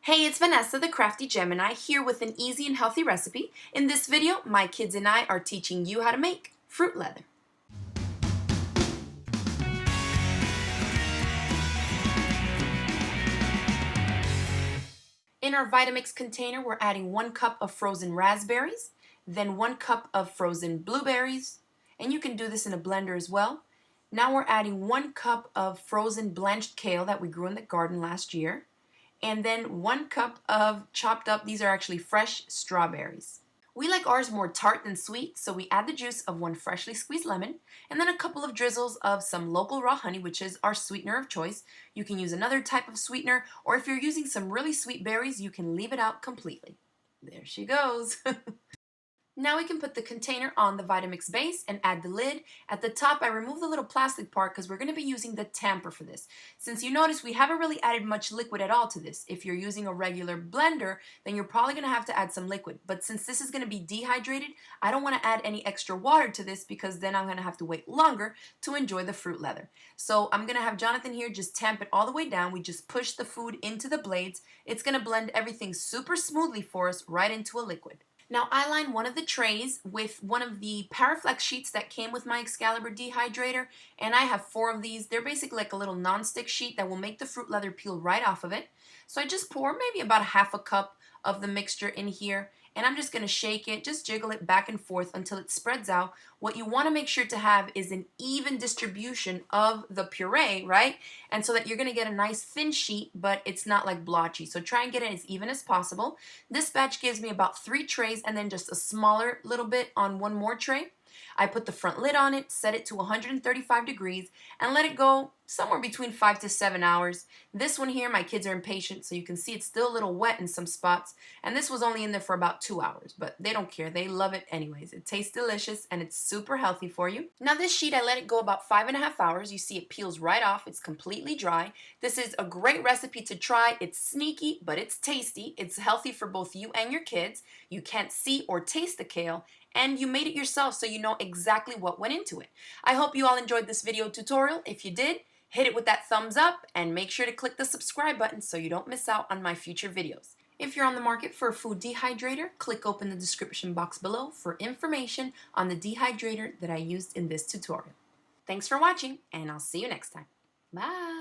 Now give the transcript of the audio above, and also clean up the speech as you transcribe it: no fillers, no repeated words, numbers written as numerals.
Hey, it's Vanessa, the Crafty Gemini, here with an easy and healthy recipe. In this video, my kids and I are teaching you how to make fruit leather. In our Vitamix container, we're adding 1 cup of frozen raspberries, then 1 cup of frozen blueberries, and you can do this in a blender as well. Now we're adding 1 cup of frozen blanched kale that we grew in the garden last year, and then 1 cup of chopped up, these are actually fresh strawberries. We like ours more tart than sweet, so we add the juice of 1 freshly squeezed lemon, and then a couple of drizzles of some local raw honey, which is our sweetener of choice. You can use another type of sweetener, or if you're using some really sweet berries, you can leave it out completely. There she goes. Now we can put the container on the Vitamix base and add the lid. At the top, I removed the little plastic part because we're going to be using the tamper for this. Since you notice we haven't really added much liquid at all to this. If you're using a regular blender, then you're probably going to have to add some liquid. But since this is going to be dehydrated, I don't want to add any extra water to this because then I'm going to have to wait longer to enjoy the fruit leather. So I'm going to have Jonathan here just tamp it all the way down. We just push the food into the blades. It's going to blend everything super smoothly for us right into a liquid. Now I line one of the trays with one of the Paraflex sheets that came with my Excalibur dehydrator, and I have 4 of these. They're basically like a little non-stick sheet that will make the fruit leather peel right off of it. So I just pour maybe about ½ a cup of the mixture in here, and I'm just going to shake it, just jiggle it back and forth until it spreads out. What you want to make sure to have is an even distribution of the puree, right? And so that you're going to get a nice thin sheet, but it's not like blotchy. So try and get it as even as possible. This batch gives me about 3 trays and then just a smaller little bit on 1 more tray. I put the front lid on it, set it to 135 degrees, and let it go somewhere between 5 to 7 hours. This one here, my kids are impatient, so you can see it's still a little wet in some spots, and this was only in there for about 2 hours, but they don't care. They love it anyways. It tastes delicious, and it's super healthy for you. Now this sheet, I let it go about 5½ hours. You see it peels right off. It's completely dry. This is a great recipe to try. It's sneaky, but it's tasty. It's healthy for both you and your kids. You can't see or taste the kale, and you made it yourself so you know exactly what went into it. I hope you all enjoyed this video tutorial. If you did, hit it with that thumbs up and make sure to click the subscribe button so you don't miss out on my future videos. If you're on the market for a food dehydrator, click open the description box below for information on the dehydrator that I used in this tutorial. Thanks for watching, and I'll see you next time. Bye!